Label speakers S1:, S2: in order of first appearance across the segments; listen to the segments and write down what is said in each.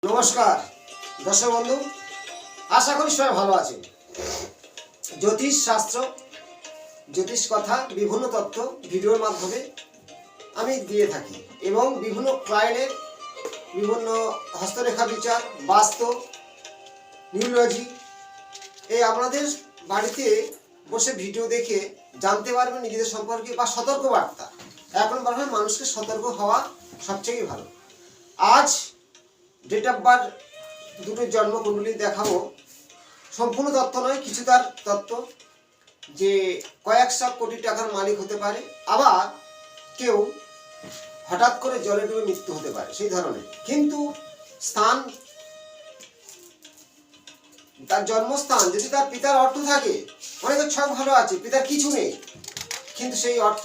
S1: নমস্কার দর্শক বন্ধু, আশা করি সবাই ভালো আছেন। জ্যোতিষ শাস্ত্র, জ্যোতিষ কথা, বিভিন্ন তথ্য ভিডিওর মাধ্যমে আমি দিয়ে থাকি এবং বিভিন্ন ক্লায়েন্টের বিভিন্ন হস্তরেখা বিচার, বাস্তু, নিউরোলজি এই আপনাদের বাড়িতে বসে ভিডিও দেখে জানতে পারবেন নিজেদের সম্পর্কে বা সতর্ক বার্তা। এখন বলা হয় মানুষকে সতর্ক হওয়া সবচেয়ে ভালো। আজ ডেট অফ বার্থ দুটো জন্মকুণ্ডলী দেখাবো। সম্পূর্ণ তথ্য নয়, কিছু তার তথ্য, যে কয়েকশো কোটি টাকার মালিক হতে পারে, আবার কেউ হঠাৎ করে জলে ডুবে মৃত্যু হতে পারে, সেই ধরনের। কিন্তু স্থান, তার জন্মস্থান যদি তার পিতার অর্থ থাকে, অনেকের ছক ভালো আছে, পিতার কিছু নেই, কিন্তু সেই অর্থ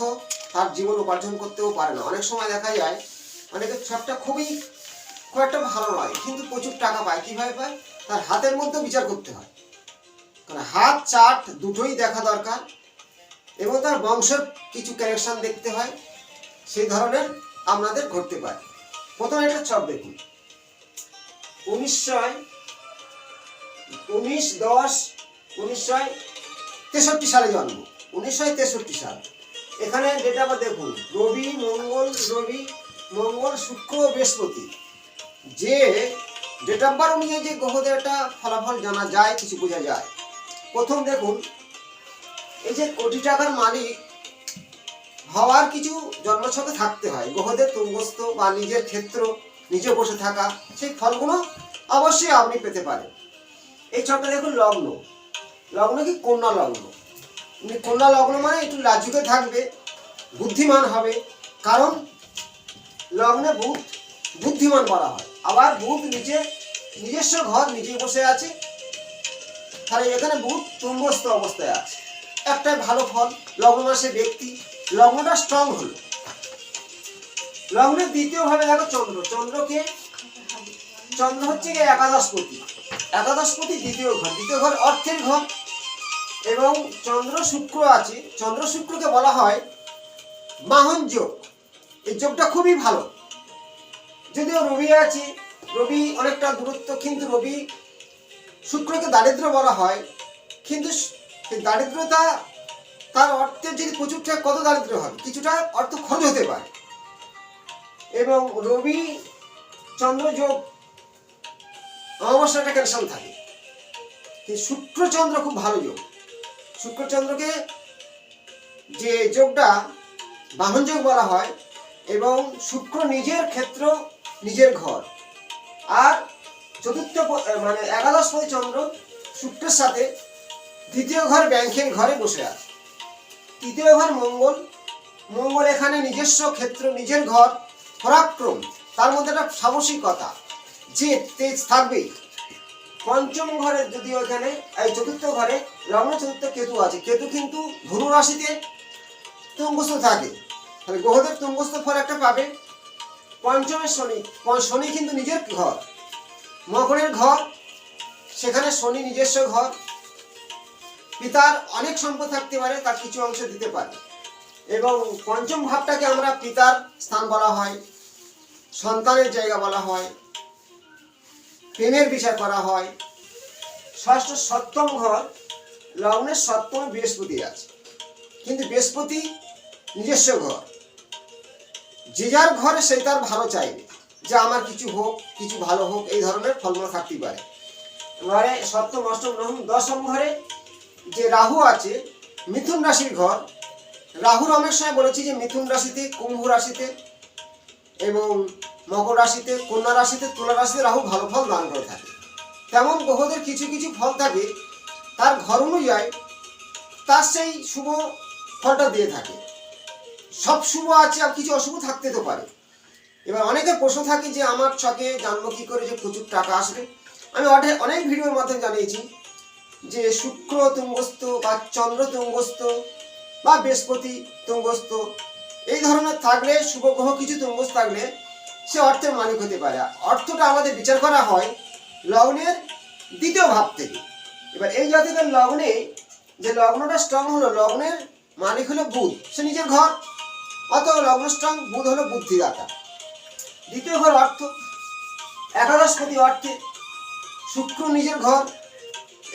S1: তার জীবন উপার্জন করতেও পারে না। অনেক সময় দেখা যায় অনেকের ছকটা খুব একটা ভালো নয়, কিন্তু প্রচুর টাকা পায়। কিভাবে পায়? তার হাতের মধ্যে বিচার করতে হয়, কারণ হাত চার্ট দুটোই দেখা দরকার এবং তার বংশের কিছু কানেকশন দেখতে হয়। সেই ধরনের আপনাদের ঘটতে পারে। প্রথমে একটা ছক দেখুন, 19/10/1963 সালে জন্ম, 1963 সাল। এখানে ডেট অফ বার্থ দেখুন, রবি মঙ্গল শুক্র বৃহস্পতি। যে ডেট অফ বার্থ অনুযায়ী যে গ্রহদের একটা ফলাফল জানা যায়, কিছু বোঝা যায়। প্রথম দেখুন, এই যে কোটি টাকার মালিক হওয়ার কিছু জন্মছকে থাকতে হয়, গ্রহদের তুঙ্গস্থ বা নিজের ক্ষেত্র, নিজে বসে থাকা, সেই ফলগুলো অবশ্যই আপনি পেতে পারেন। এই ছকটা দেখুন, লগ্ন কি কন্যা লগ্ন। কন্যা লগ্ন মানে একটু লাজুকে থাকবে, বুদ্ধিমান হবে, কারণ লগ্নে বুধ বুদ্ধিমান বলা হয়। আবার বুধ নিজস্ব ঘর নিজে বসে আছে, তাহলে এখানে বুধ তুঙ্গস্থ অবস্থায় আছে, একটাই ভালো ফল। লগ্ন মাসে ব্যক্তি, লগ্নটা স্ট্রং হলো। লগ্নের দ্বিতীয় ভাবে দেখো চন্দ্র হচ্ছে একাদশপতি দ্বিতীয় ঘর অর্থের ঘর, এবং চন্দ্র শুক্র আছে। চন্দ্র শুক্রকে বলা হয় বাহন যোগ। এই যোগটা খুবই ভালো। যদিও রবি আছে, রবি অনেকটা দূরত্ব, কিন্তু রবি শুক্রকে দারিদ্র বলা হয়, কিন্তু দারিদ্রতা তার অর্থের যদি প্রচুর টাকা, কত দারিদ্র হবে, কিছুটা অর্থ খরচ হতে পারে। এবং রবি চন্দ্র যোগ অমাবস্যার একটা কানেকশন থাকে, কিন্তু শুক্র চন্দ্র খুব ভালো যোগ। শুক্র চন্দ্রকে যে যোগটা বাহন যোগ বলা হয়, এবং শুক্র নিজের ক্ষেত্র, নিজের ঘর। আর চতুর্থ মানে একাদশপতি চন্দ্র শুক্রের সাথে দ্বিতীয় ঘর ব্যাংকের ঘরে বসে আছে। তৃতীয় ঘর মঙ্গল এখানে নিজস্ব ক্ষেত্র, নিজের ঘর, পরাক্রম, তার মধ্যে একটা সাহসিকতা, যে তেজ থাকবেই। পঞ্চম ঘরে যদিও এখানে এই চতুর্থ ঘরে লগ্ন চতুর্থ কেতু আছে, কেতু কিন্তু ধনু রাশিতে তুঙ্গস্থ থাকে, তাহলে গ্রহদের তুঙ্গস্থ ফল একটা পাবে। পঞ্চমে শনি কিন্তু নিজের ঘর, মকরের ঘর, সেখানে শনি নিজস্ব ঘর। পিতার অনেক সম্পদ থাকতে পারে, তার কিছু অংশ দিতে পারে। এবং পঞ্চম ভাবটাকে আমরা পিতার স্থান বলা হয়, সন্তানের জায়গা বলা হয়, প্রেমের বিচার করা হয়। ষষ্ঠ সপ্তম ঘর, লগ্নের সপ্তমে বৃহস্পতি আছে, কিন্তু বৃহস্পতি নিজস্ব ঘর। যে যার ঘরে সেই তার ভালো চাইবে, যে আমার কিছু হোক, কিছু ভালো হোক, এই ধরনের ফলগুলো থাকতে পারে। এবারে সপ্তম, অষ্টম, নবম, দশম ঘরে যে রাহু আছে, মিথুন রাশির ঘর। রাহুর অনেক সময় বলেছি যে মিথুন রাশিতে, কুম্ভ রাশিতে এবং মকর রাশিতে, কন্যা রাশিতে, তুলা রাশিতে রাহু ভালো ফল দান করে থাকে। তেমন গ্রহদের কিছু কিছু ফল থাকে, তার ঘর অনুযায়ী তার সেই শুভ ফলটা দিয়ে থাকে। সব শুভ আছে, আর কিছু অশুভ থাকতে তো পারে। এবার অনেকের প্রশ্ন থাকে যে আমার ছকে জানবো কি করে যে প্রচুর টাকা আসবে। আমি অনেক ভিডিওর মাধ্যমে জানিয়েছি যে শুক্র তুঙ্গস্থ বা চন্দ্র তুঙ্গস্থ বা বৃহস্পতি তুঙ্গস্থ এই ধরনের থাকলে, শুভ গ্রহ কিছু তুঙ্গস্থ থাকলে সে অর্থের মালিক হতে পারে। অর্থটা আমাদের বিচার করা হয় লগ্নের দ্বিতীয় ভাব থেকে। এবার এই জাতকের লগ্নে যে লগ্নটা স্ট্রং হলো, লগ্নের মালিক হলো বুধ, সে নিজের ঘর, অত লগ্ন স্ট্রং, বুধ হলো বুদ্ধিদাতা। দ্বিতীয় ঘর অর্থ, একাদশপতি অর্থে শুক্র নিজের ঘর।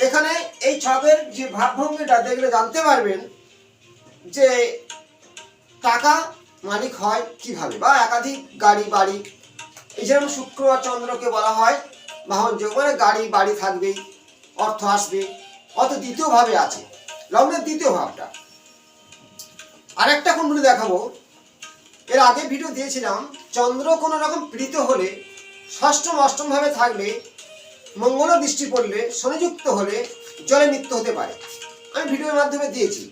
S1: এখানে এই ছকের যে ভাবভঙ্গিটা দেখলে জানতে পারবেন যে টাকা মালিক হয় কিভাবে, বা একাধিক গাড়ি বাড়ি। এই যেমন শুক্র আর চন্দ্রকে বলা হয় বাহন যোগ, মানে গাড়ি বাড়ি থাকবেই, অর্থ আসবে। অত দ্বিতীয় ভাবে আছে, লগ্নের দ্বিতীয় ভাবটা। আরেকটা কুণ্ডলী দেখাবো, এর আগে ভিডিও দিয়েছিলাম চন্দ্র কোনো রকম পীড়িত হলে, ষষ্ঠম অষ্টম ভাবে থাকলে, মঙ্গল দৃষ্টি পড়লে, শনিযুক্ত হলে জলে মৃত্যু হতে পারে। আমি ভিডিওর মাধ্যমে দিয়েছি,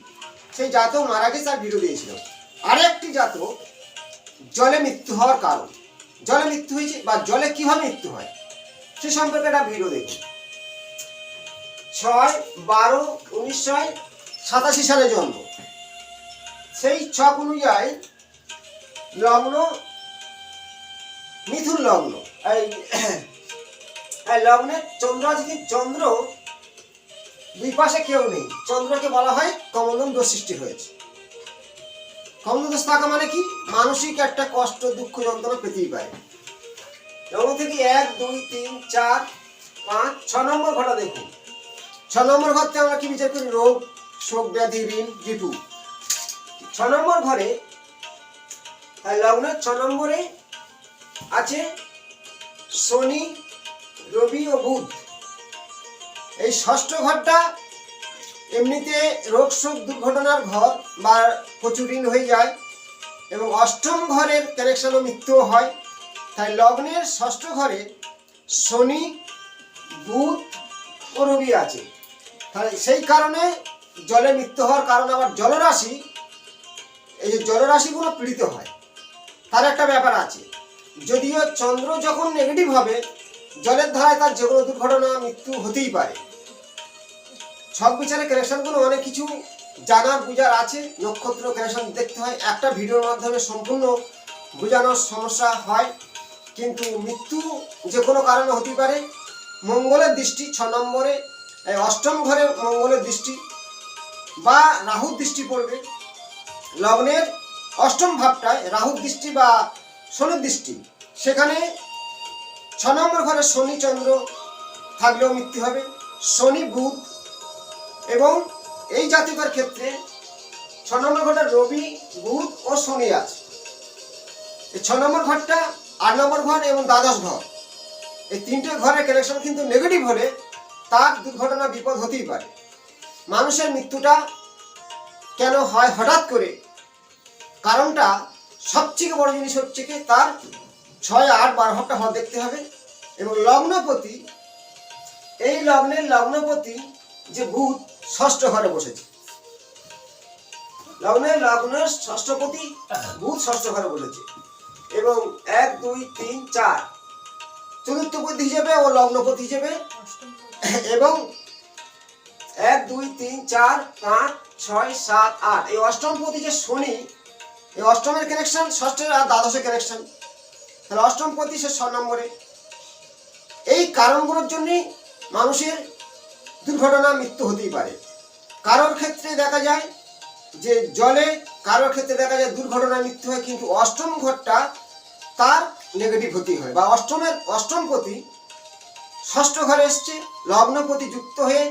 S1: সেই জাতক মারা গেছে আর ভিডিও দিয়েছিলাম। আরেকটি জাতক জলে মৃত্যু হওয়ার কারণ, জলে মৃত্যু হয়েছে বা জলে কিভাবে মৃত্যু হয় সে সম্পর্কে একটা ভিডিও দেখুন। 6/12/1987 সালে জন্ম। সেই ছক অনুযায়ী লগ্ন মিথুন লগ্ন। লগ্নে চন্দ্র আছে, চন্দ্র দুই পাশে কেউ নেই, চন্দ্রকে বলা হয় কমলম দোষ সৃষ্টি হয়েছে। কমলম দোষ থাকা মানে কি, মানসিক একটা কষ্ট দুঃখ যন্ত্রণা পেতেই পারে। লগ্ন থেকে 1 2 3 4 5 6 নম্বর ঘরটা দেখুন। 6 নম্বর ঘরতে আমরা কি বিচার করি, রোগ শোক ব্যাধি ঋণ রিপু। 6 নম্বর ঘরে লগ্নের 6 নম্বরে আছে শনি রবি ও বুধ। এই ষষ্ঠ ঘরটা এমনিতে রোগ শোক দুর্ঘটনার ঘর বা প্রচুর ঋণ হয়ে যায়, এবং অষ্টম ঘরের কানেকশনও মৃত্যুও হয়। তাই লগ্নের ষষ্ঠ ঘরে শনি বুধ ও রবি আছে। তাহলে সেই কারণে জলে মৃত্যু হওয়ার কারণ। আবার জলরাশি, এই যে জলরাশিগুলো পীড়িত হয় তার একটা ব্যাপার আছে। যদিও চন্দ্র যখন নেগেটিভ হবে, জলের ধারায় তার যে কোনো দুর্ঘটনা মৃত্যু হতেই পারে। ছক বিচারে কানেকশনগুলো অনেক কিছু জানার বুঝার আছে, নক্ষত্র কানেকশন দেখতে হয়, একটা ভিডিওর মাধ্যমে সম্পূর্ণ বোঝানোর সমস্যা হয়। কিন্তু মৃত্যু যে কোনো কারণে হতে পারে। মঙ্গলের দৃষ্টি 6 নম্বরে, অষ্টম ঘরে মঙ্গলের দৃষ্টি বা রাহুর দৃষ্টি পড়বে। লগ্নের অষ্টম ভাবটায় রাহুর দৃষ্টি বা শনির দৃষ্টি, সেখানে 6 নম্বর ঘরে শনি চন্দ্র থাকলেও মৃত্যু হবে। শনি বুধ, এবং এই জাতকের ক্ষেত্রে 6 নম্বর ঘরটা রবি বুধ ও শনি আছে। এই 6 নম্বর ঘরটা 8 নম্বর ঘর এবং দ্বাদশ ঘর, এই তিনটে ঘরের কানেকশন কিন্তু নেগেটিভ হলে তার দুর্ঘটনা বিপদ হতেই পারে। মানুষের মৃত্যুটা কেন হয় হঠাৎ করে, কারণটা সবচেয়ে বড় জিনিস হচ্ছে কি তার 6 8 12 ঘরটা হওয়া দেখতে হবে। এবং লগ্নপতি, এই লগ্নের লগ্নপতি যে বুধ ষষ্ঠ ঘরে বসেছে, লগ্নের ষষ্ঠপতি বুধ ষষ্ঠ ঘরে বসেছে, এবং 1 2 3 4 চতুর্থপতি হিসেবে ও লগ্নপতি হিসেবে, এবং 1 2 3 4 5 6 7 8 এই অষ্টমপতি যে শনি, এই অষ্টমের কানেকশন ষষ্ঠের আর দ্বাদশের কানেকশন, তাহলে অষ্টমপতি সে 6 নম্বরে। এই কারণগুলোর জন্যই মানুষের দুর্ঘটনা মৃত্যু হতেই পারে। কারোর ক্ষেত্রে দেখা যায় যে জলে, কারোর ক্ষেত্রে দেখা যায় দুর্ঘটনা মৃত্যু হয়, কিন্তু অষ্টম ঘরটা তার নেগেটিভ হতেই হয়। বা অষ্টমপতি ষষ্ঠ ঘরে এসছে, লগ্নপতি যুক্ত হয়ে,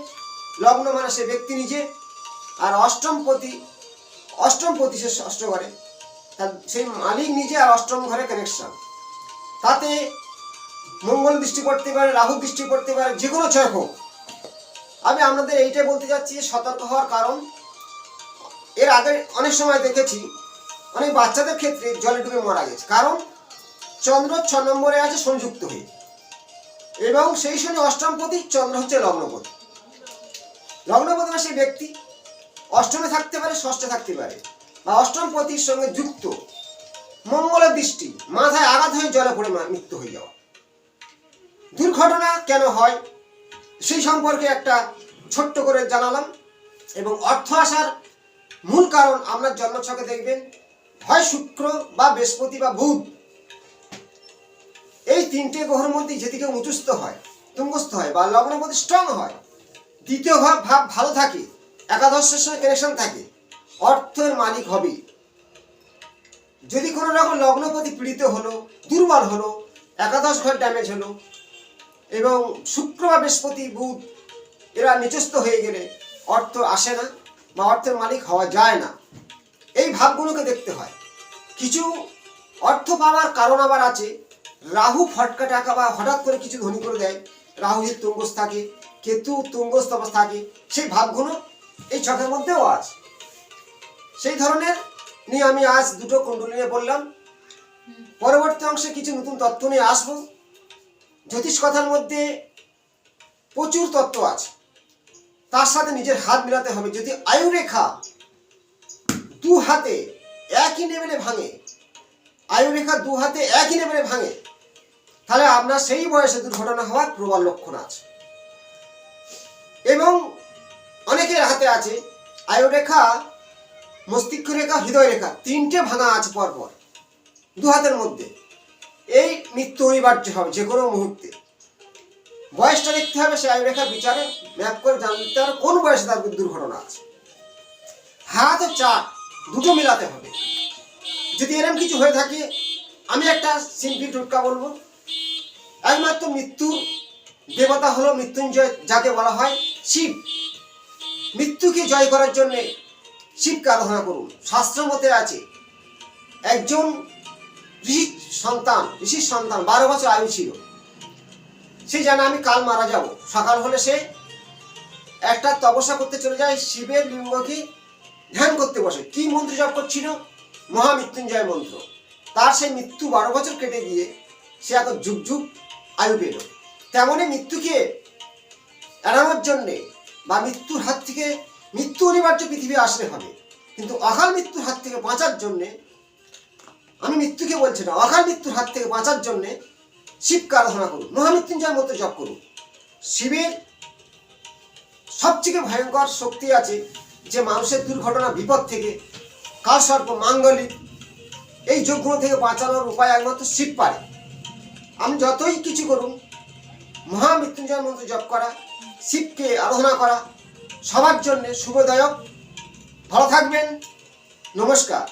S1: লগ্ন মানে সে ব্যক্তি নিজে, আর অষ্টমপতি সে ষষ্ঠ ঘরে, তার সেই মালিক নিজে, আর অষ্টম ঘরে কানেকশন। তাতে মঙ্গল দৃষ্টি পড়তে পারে, রাহু দৃষ্টি পড়তে পারে, যে কোনো ছক হোক। আমি আপনাদের এইটাই বলতে চাচ্ছি, সতর্ক হওয়ার কারণ। এর আগে অনেক সময় দেখেছি অনেক বাচ্চাদের ক্ষেত্রে জলে ডুবে মারা গেছে, কারণ চন্দ্র 6 নম্বরে আছে সংযুক্ত হয়ে, এবং সেই শনি অষ্টমপতি, চন্দ্র হচ্ছে লগ্নপতি। লগ্নপতি মানে সেই ব্যক্তি অষ্টমে থাকতে পারে, ষষ্ঠে থাকতে পারে, বা অষ্টমপতির সঙ্গে যুক্ত। মঙ্গলের দৃষ্টি, মাথায় আঘাত হয়ে জলে পড়ে মৃত্যু হয়ে যাওয়া। দুর্ঘটনা কেন হয় সেই সম্পর্কে একটা ছোট্ট করে জানালাম। এবং অর্থ আসার মূল কারণ আপনার জন্মছকে দেখবেন, হয় শুক্র বা বৃহস্পতি বা বুধ, এই তিনটে গ্রহের মধ্যে যেদিকে উঁচুস্থ হয়, তুঙ্গস্থ হয়, বা লগ্নপতি স্ট্রং হয়, দ্বিতীয় ভাব ভালো থাকে, একাদশের সঙ্গে কানেকশন থাকে, অর্থের মালিক হবে। যদি কোনো রকম লগ্নপতি পীড়িত হলো, দুর্বল হলো, একাদশ ঘর ড্যামেজ হলো, এবং শুক্র বা বৃহস্পতি বুধ এরা নিচস্থ হয়ে গেলে অর্থ আসে না বা অর্থের মালিক হওয়া যায় না। এই ভাবগুলোকে দেখতে হয়। কিছু অর্থ পাওয়ার কারণ আবার আছে, রাহু ফটকা টাকা বা হঠাৎ করে কিছু ধনী করে দেয়, রাহু যদি তুঙ্গস থাকে, কেতু তুঙ্গস অবস্থা থাকে, সেই ভাবগুলো এই ছকের মধ্যেও আছে। সেই ধরনের নিয়ে আমি আজ দুটো কুণ্ডলী নিয়ে বললাম। পরবর্তী অংশে কিছু নতুন তত্ত্ব নিয়ে আসবো। জ্যোতিষ কথার মধ্যে প্রচুর তত্ত্ব আছে, তার সাথে নিজের হাত মিলাতে হবে। যদি আয়ুরেখা দু হাতে একই লেভেলে ভাঙে, আয়ুরেখা দু হাতে একই লেভেলে ভাঙে, তাহলে আপনার সেই বয়সে দুর্ঘটনা হওয়ার প্রবল লক্ষণ আছে। এবং অনেকের হাতে আছে আয়ুরেখা, মস্তিষ্ক রেখা, হৃদয় রেখা তিনটে ভাঙা আছে পরপর দু হাতের মধ্যে। এই মৃত্যু অনিবার্য হবে যে কোনো মুহূর্তে। বয়সটা দেখতে হবে, সে আয়ুরেখা বিচারে ম্যাপ করে জানতে হবে কোন বয়সে তার দুর্ঘটনা আছে। হাত ও চাক দুটো মিলাতে হবে। যদি এরকম কিছু হয়ে থাকে, আমি একটা সিম্পল টোটকা বলবো। একমাত্র মৃত্যুর দেবতা হলো মৃত্যুঞ্জয়, যাকে বলা হয় শিব। মৃত্যুকে জয় করার জন্যে শিবকে আরাধনা করুন। শাস্ত্র মতে আছে, একজন ঋষির সন্তান 12 বছর আয়ু ছিল। সে জানে আমি কাল মারা যাব। সকাল হলে সে একটা তপস্যা করতে চলে যায়, শিবের লিঙ্গকে ধ্যান করতে বসে। কি মন্ত্র জপ করছিল? মহামৃত্যুঞ্জয় মন্ত্র। তার সেই মৃত্যু 12 বছর কেটে গিয়ে সে এত যুগ যুগ আয়ু পেল। তেমনই মৃত্যুকে এড়ানোর জন্যে বা মৃত্যুর হাত থেকে, মৃত্যু অনিবার্য পৃথিবী আসলে হবে, কিন্তু অকাল মৃত্যুর হাত থেকে বাঁচার জন্যে, আমি মৃত্যুকে বলছি না, অকাল মৃত্যুর হাত থেকে বাঁচার জন্যে শিবকে আরাধনা করুন, মহামৃত্যুঞ্জয় মন্ত্র জপ করুন। শিবের সবথেকে ভয়ঙ্কর শক্তি আছে, যে মানুষের দুর্ঘটনা, বিপদ থেকে, কালসর্প, মাঙ্গলিক, এই যোগগুলো থেকে বাঁচানোর উপায় একমাত্র শিব পারে। আমি যতই কিছু করুন, মহামৃত্যুঞ্জয় মন্ত্র জপ করা, শিবকে আরাধনা করা সবার জন্য শুভদায়ক। ভালো থাকবেন। নমস্কার।